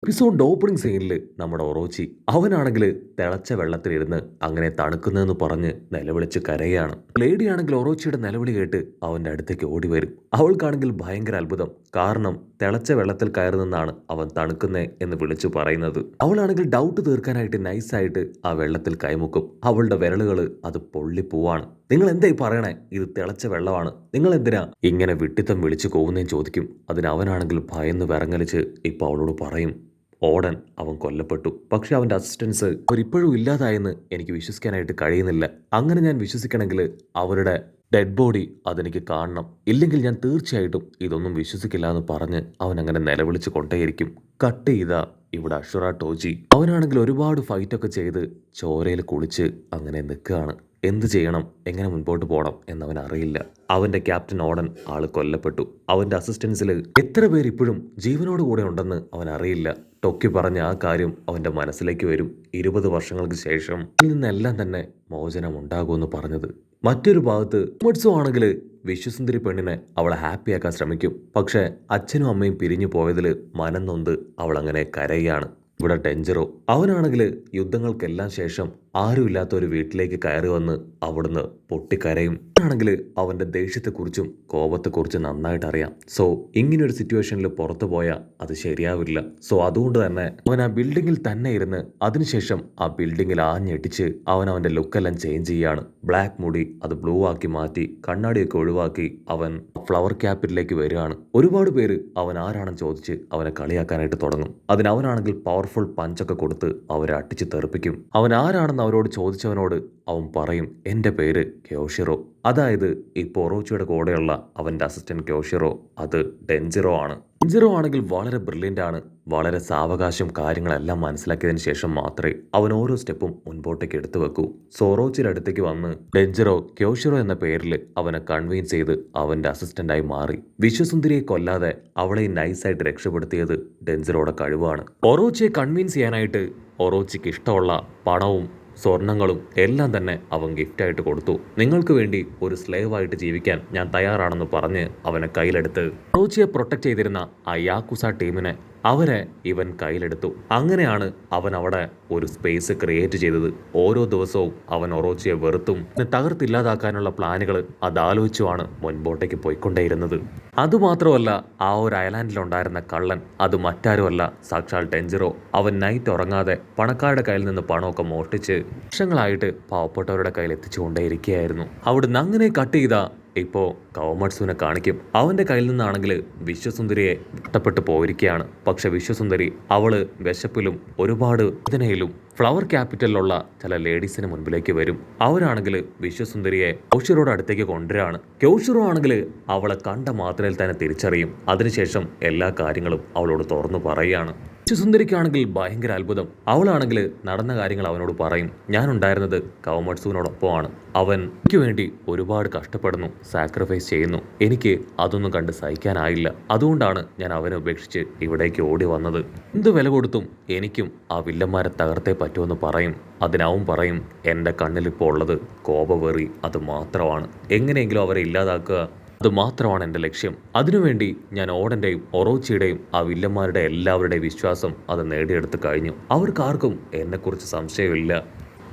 എപ്പിസോഡിന്റെ opening സീനിൽ നമ്മുടെ ഒറോച്ചി അവനാണെങ്കിൽ തിളച്ച വെള്ളത്തിലിരുന്ന് അങ്ങനെ തണുക്കുന്നതെന്ന് പറഞ്ഞ് നിലവിളിച്ച് കരയാണ്. ലേഡിയാണെങ്കിൽ ഒറോച്ചിയുടെ നിലവിളി കേട്ട് അവന്റെ അടുത്തേക്ക് ഓടി വരും. അവൾക്കാണെങ്കിൽ ഭയങ്കര അത്ഭുതം. കാരണം തിളച്ച വെള്ളത്തിൽ കയറി നിന്നാണ് അവൻ തണുക്കുന്നേ എന്ന് വിളിച്ചു പറയുന്നത്. അവളാണെങ്കിൽ ഡൗട്ട് തീർക്കാനായിട്ട് നൈസായിട്ട് ആ വെള്ളത്തിൽ കൈമുക്കും. അവളുടെ വിരലുകൾ അത് പൊള്ളിപ്പോവാണ്. നിങ്ങൾ എന്തായി പറയണേ? ഇത് തിളച്ച വെള്ളമാണ്, നിങ്ങൾ എന്തിനാ ഇങ്ങനെ വിട്ടിത്തം വിളിച്ചു പോകുന്നേന്ന് ചോദിക്കും. അതിന് അവനാണെങ്കിൽ ഭയന്ന് വിറങ്ങലിച്ച് ഇപ്പൊ അവളോട് പറയും, ഓടൻ അവൻ കൊല്ലപ്പെട്ടു. പക്ഷെ അവന്റെ അസിസ്റ്റൻസ് അവരിപ്പോഴും ഇല്ലാതായെന്ന് എനിക്ക് വിശ്വസിക്കാനായിട്ട് കഴിയുന്നില്ല. അങ്ങനെ ഞാൻ വിശ്വസിക്കണമെങ്കിൽ അവരുടെ ഡെഡ് ബോഡി അതെനിക്ക് കാണണം, ഇല്ലെങ്കിൽ ഞാൻ തീർച്ചയായിട്ടും ഇതൊന്നും വിശ്വസിക്കില്ല എന്ന് പറഞ്ഞ് അവൻ അങ്ങനെ നിലവിളിച്ച് കൊണ്ടേയിരിക്കും. കട്ട് ചെയ്ത ഇവിടെ അഷുറ ടോജി അവനാണെങ്കിൽ ഒരുപാട് ഫൈറ്റൊക്കെ ചെയ്ത് ചോരയിൽ കുളിച്ച് അങ്ങനെ നിൽക്കുകയാണ്. എന്ത് ചെയ്യണം, എങ്ങനെ മുൻപോട്ട് പോകണം എന്നവൻ അറിയില്ല. അവന്റെ ക്യാപ്റ്റൻ ഓടൻ ആള് കൊല്ലപ്പെട്ടു. അവന്റെ അസിസ്റ്റൻസിൽ എത്ര പേര് ഇപ്പോഴും ജീവനോട് കൂടെ ഉണ്ടെന്ന് അവൻ അറിയില്ല. ടൊക്കി പറഞ്ഞ ആ കാര്യം അവന്റെ മനസ്സിലേക്ക് വരും. 20 വർഷങ്ങൾക്ക് ശേഷം ഇതിൽ നിന്നെല്ലാം തന്നെ മോചനം ഉണ്ടാകുമെന്ന് പറഞ്ഞത്. മറ്റൊരു ഭാഗത്ത് മത്സു ആണെങ്കിൽ വിശ്വസുന്ദരി പെണ്ണിനെ അവളെ ഹാപ്പിയാക്കാൻ ശ്രമിക്കും. പക്ഷെ അച്ഛനും അമ്മയും പിരിഞ്ഞു പോയതിൽ മനം നൊന്ത് അവൾ അങ്ങനെ കരയാണ്. ഇവിടെ ടെഞ്ചറോ അവനാണെങ്കിൽ യുദ്ധങ്ങൾക്കെല്ലാം ശേഷം ആരുമില്ലാത്ത ഒരു വീട്ടിലേക്ക് കയറി വന്ന് അവിടുന്ന് പൊട്ടിക്കരയും. ആണെങ്കിൽ അവന്റെ ദേഷ്യത്തെക്കുറിച്ചും കോപത്തെക്കുറിച്ചും നന്നായിട്ട് അറിയാം. സോ ഇങ്ങനൊരു സിറ്റുവേഷനിൽ പുറത്തു പോയാൽ അത് ശരിയാവില്ല. സോ അതുകൊണ്ട് തന്നെ അവൻ ആ ബിൽഡിങ്ങിൽ തന്നെ ഇരുന്ന് അതിനുശേഷം ആ ബിൽഡിങ്ങിൽ ആഞ്ഞെട്ടിച്ച് അവന്റെ ലുക്കെല്ലാം ചേഞ്ച് ചെയ്യാണ്. ബ്ലാക്ക് മുടി അത് ബ്ലൂ ആക്കി മാറ്റി കണ്ണാടിയൊക്കെ ഒഴിവാക്കി അവൻ ഫ്ലവർ ക്യാപ്പിലേക്ക് വരികയാണ്. ഒരുപാട് പേര് അവൻ ആരാണെന്ന് ചോദിച്ച് അവനെ കളിയാക്കാനായിട്ട് തുടങ്ങും. അതിനവനാണെങ്കിൽ പവർഫുൾ പഞ്ചൊക്കെ കൊടുത്ത് അവരെ അട്ടിച്ച് തെറിപ്പിക്കും. അവൻ ആരാണെന്ന് അവരോട് ചോദിച്ചവനോട് അവൻ പറയും, എൻ്റെ പേര് ക്യോഷിറോ. അതായത് ഈ ഒറോച്ചിയുടെ കൂടെയുള്ള അവൻ്റെ അസിസ്റ്റന്റ് ക്യോഷിറോ അത് ഡെഞ്ചിറോ ആണ്. ഡെഞ്ചിറോ ആണെങ്കിൽ വളരെ ബ്രില്യൻ്റ് ആണ്. വളരെ സാവകാശം കാര്യങ്ങളെല്ലാം മനസ്സിലാക്കിയതിന് ശേഷം മാത്രമേ അവൻ ഓരോ സ്റ്റെപ്പും മുൻപോട്ടേക്ക് എടുത്തു വെക്കൂ. സോറോച്ചിയുടെ അടുത്തേക്ക് വന്ന് ഡെഞ്ചിറോ ക്യോഷിറോ എന്ന പേരിൽ അവനെ കൺവീൻസ് ചെയ്ത് അവൻ്റെ അസിസ്റ്റന്റായി മാറി. വിശ്വസുന്ദരിയെ കൊല്ലാതെ അവളെ നൈസായിട്ട് രക്ഷപ്പെടുത്തിയത് ഡെഞ്ചിറോയുടെ കഴിവാണ്. ഒറോച്ചിയെ കൺവീൻസ് ചെയ്യാനായിട്ട് ഒറോച്ചിക്ക് ഇഷ്ടമുള്ള പണവും സ്വർണങ്ങളും എല്ലാം തന്നെ അവൻ ഗിഫ്റ്റായിട്ട് കൊടുത്തു. നിങ്ങൾക്ക് വേണ്ടി ഒരു സ്ലേവ് ആയിട്ട് ജീവിക്കാൻ ഞാൻ തയ്യാറാണെന്ന് പറഞ്ഞ് അവനെ കയ്യിലെടുത്ത് ഒറോച്ചിയെ പ്രൊട്ടക്ട് ചെയ്തിരുന്ന ആ യാക്കുസ ടീമിനെ അവരെ ഇവൻ കയ്യിലെടുത്തു. അങ്ങനെയാണ് അവൻ അവിടെ ഒരു സ്പേസ് ക്രിയേറ്റ് ചെയ്തത്. ഓരോ ദിവസവും അവൻ ഒറോച്ചിയെ വെറുത്തും തകർത്തില്ലാതാക്കാനുള്ള പ്ലാനുകൾ അതാലോചിച്ചുമാണ് മുൻപോട്ടേക്ക് പോയിക്കൊണ്ടേയിരുന്നത്. അതുമാത്രമല്ല, ആ ഒരു ഐലാൻഡിലുണ്ടായിരുന്ന കള്ളൻ അത് മറ്റാരുമല്ല, സാക്ഷാൽ ടെഞ്ചിറോ. അവൻ നൈറ്റ് ഉറങ്ങാതെ പണക്കാരുടെ കയ്യിൽ നിന്ന് പണമൊക്കെ മോഷ്ടിച്ച് വർഷങ്ങളായിട്ട് പാവപ്പെട്ടവരുടെ കയ്യിൽ എത്തിച്ചുകൊണ്ടേയിരിക്കുകയായിരുന്നു. അവിടുന്ന് അങ്ങനെ കട്ട് ചെയ്ത ഇപ്പോൾ കവമട്സുവിനെ കാണിക്കും. അവൻ്റെ കയ്യിൽ നിന്നാണെങ്കിൽ വിശ്വസുന്ദരിയെ നഷ്ടപ്പെട്ടു പോയിരിക്കുകയാണ്. പക്ഷെ വിശ്വസുന്ദരി അവള് വിശപ്പിലും ഒരുപാട് വേദനയിലും ഫ്ലവർ ക്യാപിറ്റലിലുള്ള ചില ലേഡീസിന് മുൻപിലേക്ക് വരും. അവരാണെങ്കിൽ വിശ്വസുന്ദരിയെ ക്യോഷിറോയുടെ അടുത്തേക്ക് കൊണ്ടുവരാണ്. ക്യോഷിറോ ആണെങ്കിൽ അവളെ കണ്ട മാത്രയിൽ തന്നെ തിരിച്ചറിയും. അതിനുശേഷം എല്ലാ കാര്യങ്ങളും അവളോട് തുറന്നു പറയുകയാണ്. വിശ്വസുന്ദരിക്കാണെങ്കിൽ ഭയങ്കര അത്ഭുതം. അവളാണെങ്കിൽ നടന്ന കാര്യങ്ങൾ അവനോട് പറയും. ഞാനുണ്ടായിരുന്നത് കവമട്സുവിനോടൊപ്പമാണ്. അവൻ എനിക്ക് വേണ്ടി ഒരുപാട് കഷ്ടപ്പെടുന്നു, സാക്രിഫൈസ് ചെയ്യുന്നു. എനിക്ക് അതൊന്നും കണ്ട് സഹിക്കാനായില്ല. അതുകൊണ്ടാണ് ഞാൻ അവനെ ഉപേക്ഷിച്ച് ഇവിടേക്ക് ഓടി വന്നത്. എന്ത് വില കൊടുത്തും എനിക്കും ആ വില്ലന്മാരെ തകർത്തേ പറ്റുമെന്ന് പറയും. അതിനവൻ പറയും, എൻ്റെ കണ്ണിലിപ്പോൾ ഉള്ളത് കോപവെറി അത് മാത്രമാണ്. എങ്ങനെയെങ്കിലും അവരെ ഇല്ലാതാക്കുക, അത് മാത്രമാണ് എൻ്റെ ലക്ഷ്യം. അതിനുവേണ്ടി ഞാൻ ഓടൻ്റെയും ഒറോച്ചിയുടെയും ആ വില്ലന്മാരുടെ എല്ലാവരുടെയും വിശ്വാസം അത് നേടിയെടുത്ത് കഴിഞ്ഞു. അവർക്കാർക്കും എന്നെക്കുറിച്ച് സംശയമില്ല.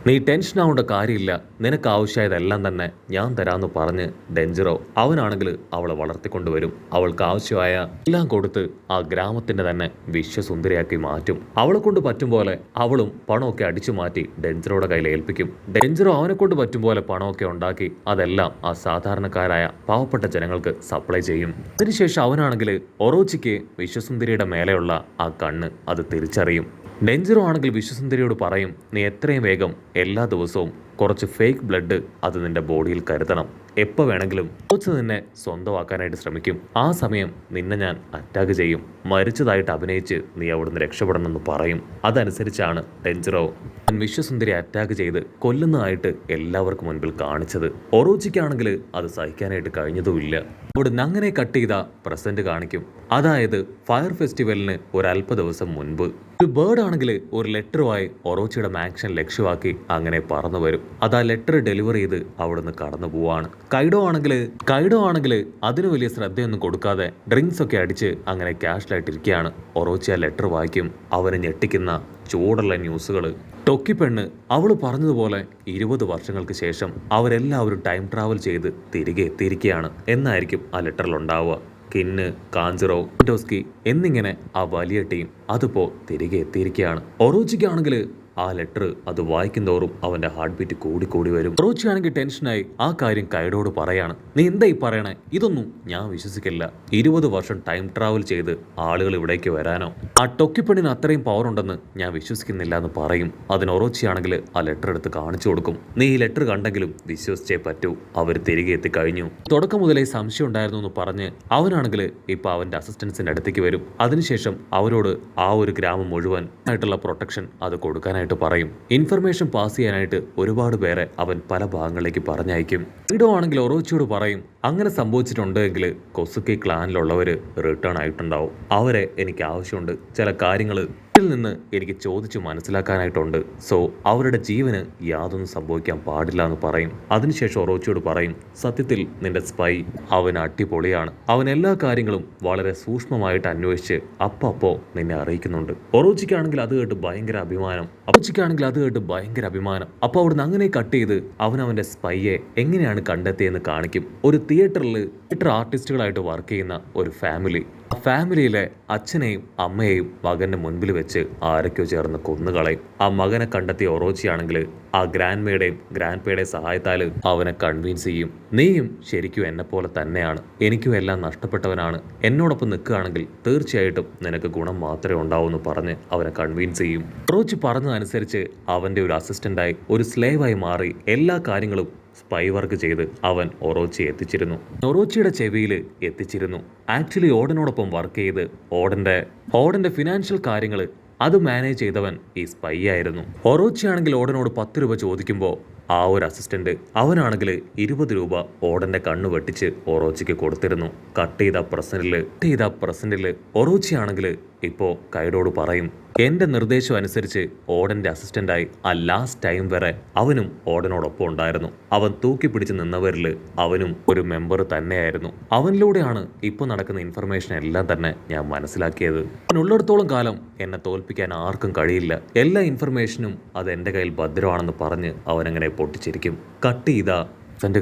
നീ ടെൻഷൻ ആവേണ്ട കാര്യമില്ല, നിനക്ക് ആവശ്യമായതെല്ലാം തന്നെ ഞാൻ തരാമെന്ന് പറഞ്ഞ് ഡെഞ്ചിറോ അവനാണെങ്കിൽ അവളെ വളർത്തിക്കൊണ്ടുവരും. അവൾക്ക് ആവശ്യമായ എല്ലാം കൊടുത്ത് ആ ഗ്രാമത്തിൻ്റെ തന്നെ വിശ്വസുന്ദരിയാക്കി മാറ്റും. അവളെ കൊണ്ട് പറ്റും പോലെ അവളും പണമൊക്കെ അടിച്ചു മാറ്റി ഡെഞ്ചിറോയുടെ കയ്യിൽ ഏൽപ്പിക്കും. ഡെഞ്ചിറോ അവനെ കൊണ്ട് പറ്റും പോലെ പണമൊക്കെ ഉണ്ടാക്കി അതെല്ലാം ആ സാധാരണക്കാരായ പാവപ്പെട്ട ജനങ്ങൾക്ക് സപ്ലൈ ചെയ്യും. അതിനുശേഷം അവനാണെങ്കിൽ ഒറോച്ചിക്ക് വിശ്വസുന്ദരിയുടെ മേലെയുള്ള ആ കണ്ണ് അത് തിരിച്ചറിയും. ഡെഞ്ചിറോ ആണെങ്കിൽ വിശ്വസുന്ദരിയോട് പറയും, നീ എത്രയും വേഗം എല്ലാ ദിവസവും കുറച്ച് ഫേക്ക് ബ്ലഡ് അത് നിന്റെ ബോഡിയിൽ കരുതണം. എപ്പോൾ വേണമെങ്കിലും കുറച്ച് നിന്നെ സ്വന്തമാക്കാനായിട്ട് ശ്രമിക്കും. ആ സമയം നിന്നെ ഞാൻ അറ്റാക്ക് ചെയ്യും. മരിച്ചതായിട്ട് അഭിനയിച്ച് നീ അവിടുന്ന് രക്ഷപ്പെടണമെന്ന് പറയും. അതനുസരിച്ചാണ് ഡെഞ്ചിറോ വിശ്വസുന്ദരി അറ്റാക്ക് ചെയ്ത് കൊല്ലുന്നതായിട്ട് എല്ലാവർക്കും മുൻപിൽ കാണിച്ചത്. ഒറോച്ചിക്കാണെങ്കിൽ അത് സഹിക്കാനായിട്ട് കഴിഞ്ഞതുമില്ല. അവിടുന്ന് അങ്ങനെ കട്ട് ചെയ്ത പ്രസന്റ് കാണിക്കും. അതായത് ഫയർ ഫെസ്റ്റിവലിന് ഒരല്പ ദിവസം മുൻപ് ഒരു ബേർഡ് ആണെങ്കിൽ ഒരു ലെറ്ററുമായി ഒറോച്ചിയുടെ മാൻഷൻ ലക്ഷ്യമാക്കി അങ്ങനെ പറന്നു വരും. അത് ആ ലെറ്റർ ഡെലിവർ ചെയ്ത് അവിടുന്ന് കടന്നു പോവാണ്. കൈഡോ ആണെങ്കിൽ അതിന് വലിയ ശ്രദ്ധയൊന്നും കൊടുക്കാതെ ഡ്രിങ്ക്സ് ഒക്കെ അടിച്ച് അങ്ങനെ ക്യാഷ്ലായിട്ടിരിക്കുകയാണ്. ഒറോച്ചി ആ ലെറ്റർ വായിക്കും. അവനെ ഞെട്ടിക്കുന്ന ചൂടുള്ള ന്യൂസുകൾ. ടൊക്കിപ്പെണ്ണ് അവൾ പറഞ്ഞതുപോലെ 20 വർഷങ്ങൾക്ക് ശേഷം അവരെല്ലാവരും ടൈം ട്രാവൽ ചെയ്ത് തിരികെ എത്തിയിരിക്കുകയാണ് എന്നായിരിക്കും ആ ലെറ്ററിൽ ഉണ്ടാവുക. കിന്ന്, കാഞ്ചറോ, ഡോസ്കി എന്നിങ്ങനെ ആ വലിയ ടീം അതിപ്പോ തിരികെ എത്തിയിരിക്കുകയാണ്. ഒറോച്ചിക്കാണെങ്കിൽ ആ ലെറ്റർ അത് വായിക്കുന്തോറും അവന്റെ ഹാർട്ട് ബീറ്റ് കൂടി വരും. ഒറോച്ചി ആണെങ്കിൽ ടെൻഷനായി ആ കാര്യം കൈഡോട് പറയാണ്. നീ എന്താ ഈ പറയണേ? ഇതൊന്നും ഞാൻ വിശ്വസിക്കില്ല. 20 വർഷം ടൈം ട്രാവൽ ചെയ്ത് ആളുകൾ ഇവിടേക്ക് വരാനോ? ആ ടൊക്കിപ്പെണ്ണിന് അത്രയും പവർ ഉണ്ടെന്ന് ഞാൻ വിശ്വസിക്കുന്നില്ല എന്ന് പറയും. അതിന് ഒറോച്ചി ആണെങ്കിൽ ആ ലെറ്റർ എടുത്ത് കാണിച്ചു കൊടുക്കും. നീ ഈ ലെറ്റർ കണ്ടെങ്കിലും വിശ്വസിച്ചേ പറ്റൂ. അവർ തിരികെ എത്തിക്കഴിഞ്ഞു. തുടക്കം മുതലേ സംശയം ഉണ്ടായിരുന്നു എന്ന് പറഞ്ഞ് അവനാണെങ്കിൽ ഇപ്പൊ അവന്റെ അസിസ്റ്റൻസിന്റെ അടുത്തേക്ക് വരും. അതിനുശേഷം അവരോട് ആ ഒരു ഗ്രാമം മുഴുവൻ ആയിട്ടുള്ള പ്രൊട്ടക്ഷൻ അത് കൊടുക്കാനായിട്ട് പറയും. ഇൻഫർമേഷൻ പാസ് ചെയ്യാനായിട്ട് ഒരുപാട് പേരെ അവൻ പല ഭാഗങ്ങളിലേക്ക് പറഞ്ഞയക്കും. ഇഡോ ആണെങ്കിൽ ഒറോച്ചിയോട് പറയും, അങ്ങനെ സംഭവിച്ചിട്ടുണ്ടെങ്കിൽ കൊസുക്കി ക്ലാനിലുള്ളവര് റിട്ടേൺ ആയിട്ടുണ്ടാവും. അവരെ എനിക്ക് ആവശ്യമുണ്ട്. ചില കാര്യങ്ങൾ നിന്ന് എനിക്ക് ചോദിച്ചു മനസ്സിലാക്കാനായിട്ടുണ്ട്. സോ അവരുടെ ജീവന് യാതൊന്നും സംഭവിക്കാൻ പാടില്ല എന്ന് പറയും. അതിനുശേഷം ഒറോച്ചിയോട് പറയും, സത്യത്തിൽ നിന്റെ സ്പൈ അവൻ അടിപൊളിയാണ്. അവൻ എല്ലാ കാര്യങ്ങളും വളരെ സൂക്ഷ്മമായിട്ട് അന്വേഷിച്ച് അപ്പോ നിന്നെ അറിയിക്കുന്നുണ്ട്. ഒറോച്ചിക്കാണെങ്കിൽ അത് കേട്ട് ഭയങ്കര അഭിമാനം. അപ്പൊ അവിടുന്ന് അങ്ങനെ കട്ട് ചെയ്ത് അവന്റെ സ്പൈയെ എങ്ങനെയാണ് കണ്ടെത്തിയെന്ന് കാണിക്കും. ഒരു തിയേറ്റർ ആർട്ടിസ്റ്റുകളായിട്ട് വർക്ക് ചെയ്യുന്ന ഒരു ഫാമിലിയിലെ അച്ഛനെയും അമ്മയെയും മകന്റെ മുൻപിൽ വെച്ച് ആരൊക്കെയോ ചേർന്ന് കൊന്നുകളയും. ആ മകനെ കണ്ടെത്തിയ ഒറോച്ചിയാണെങ്കിൽ ആ ഗ്രാൻഡ് പേയുടെയും സഹായത്താൽ അവനെ കൺവിൻസ് ചെയ്യും. നീയും ശരിക്കും എന്നെ പോലെ തന്നെയാണ്. എനിക്കും എല്ലാം നഷ്ടപ്പെട്ടവനാണ്. എന്നോടൊപ്പം നിൽക്കുകയാണെങ്കിൽ തീർച്ചയായിട്ടും നിനക്ക് ഗുണം മാത്രമേ ഉണ്ടാവൂ എന്ന് പറഞ്ഞ് അവനെ കൺവിൻസ് ചെയ്യും. ഒറോച്ചി പറഞ്ഞതനുസരിച്ച് അവന്റെ ഒരു അസിസ്റ്റന്റായി ഒരു സ്ലേവായി മാറി എല്ലാ കാര്യങ്ങളും സ്പൈ വർക്ക് ചെയ്ത് അവൻ ഒറോച്ചിയെ എത്തിച്ചിരുന്നു. ഒറോച്ചിയുടെ ചെവിയിൽ എത്തിച്ചിരുന്നു. ആക്ച്വലി ഓടനോടൊപ്പം വർക്ക് ചെയ്ത് ഓടന്റെ ഫിനാൻഷ്യൽ കാര്യങ്ങൾ അത് മാനേജ് ചെയ്തവൻ ഈ സ്പൈ ആയിരുന്നു. ഒറോച്ചി ആണെങ്കിൽ ഓടനോട് 10 രൂപ ചോദിക്കുമ്പോൾ ആ ഒരു അസിസ്റ്റന്റ് അവനാണെങ്കിൽ 20 രൂപ ഓടന്റെ കണ്ണ് വെട്ടിച്ച് ഒറോച്ചിക്ക് കൊടുത്തിരുന്നു. കട്ട് ചെയ്ത പ്രസന്റില് ഒറോച്ചി ആണെങ്കിൽ ഇപ്പോ കൈഡോട് പറയും, എന്റെ നിർദ്ദേശം അനുസരിച്ച് ഓടന്റെ അസിസ്റ്റന്റായി ആ ലാസ്റ്റ് ടൈം വരെ അവനും ഓടനോടൊപ്പം ഉണ്ടായിരുന്നു. അവൻ തൂക്കി പിടിച്ച് നിന്നവരിൽ അവനും ഒരു മെമ്പർ തന്നെയായിരുന്നു. അവനിലൂടെയാണ് ഇപ്പൊ നടക്കുന്ന ഇൻഫർമേഷൻ എല്ലാം തന്നെ ഞാൻ മനസ്സിലാക്കിയത്. അവനുള്ളിടത്തോളം കാലം എന്നെ തോൽപ്പിക്കാൻ ആർക്കും കഴിയില്ല. എല്ലാ ഇൻഫർമേഷനും അത് എന്റെ കയ്യിൽ ഭദ്രമാണെന്ന് പറഞ്ഞ് അവനങ്ങനെ പൊട്ടിച്ചിരിക്കും. കട്ട് ചെയ്താ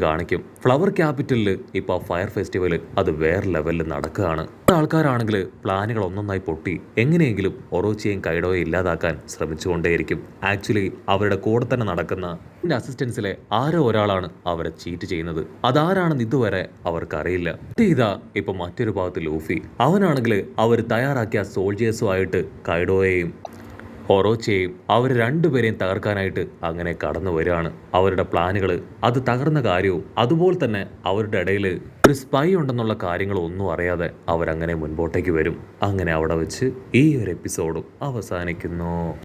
കാണിക്കും. ഫ്ലവർ ക്യാപിറ്റലിൽ ഇപ്പോൾ ഫയർ ഫെസ്റ്റിവൽ അത് വേറെ ലെവലിൽ നടക്കുകയാണ്. ആൾക്കാരാണെങ്കിൽ പ്ലാനുകൾ ഒന്നൊന്നായി പൊട്ടി എങ്ങനെയെങ്കിലും ഒറോച്ചിയെയും കൈഡോയെയും ഇല്ലാതാക്കാൻ ശ്രമിച്ചുകൊണ്ടേയിരിക്കും. ആക്ച്വലി അവരുടെ കൂടെ തന്നെ നടക്കുന്ന അസിസ്റ്റൻസിലെ ആരോ ഒരാളാണ് അവരെ ചീറ്റ് ചെയ്യുന്നത്. അതാരാണെന്ന് ഇതുവരെ അവർക്കറിയില്ല. ഇതാ ഇപ്പൊ മറ്റൊരു ഭാഗത്ത് ലൂഫി. അവനാണെങ്കിൽ അവർ തയ്യാറാക്കിയ സോൾജേഴ്സുമായിട്ട് കൈഡോയെയും ഒറോച്ചിയെയും അവർ രണ്ടുപേരെയും തകർക്കാനായിട്ട് അങ്ങനെ കടന്നു വരികയാണ്. അവരുടെ പ്ലാനുകൾ അത് തകർന്ന കാര്യവും അതുപോലെ തന്നെ അവരുടെ ഇടയിൽ ഒരു സ്പൈ ഉണ്ടെന്നുള്ള കാര്യങ്ങളൊന്നും അറിയാതെ അവരങ്ങനെ മുൻപോട്ടേക്ക് വരും. അങ്ങനെ അവിടെ വെച്ച് ഈ ഒരു എപ്പിസോഡും അവസാനിക്കുന്നു.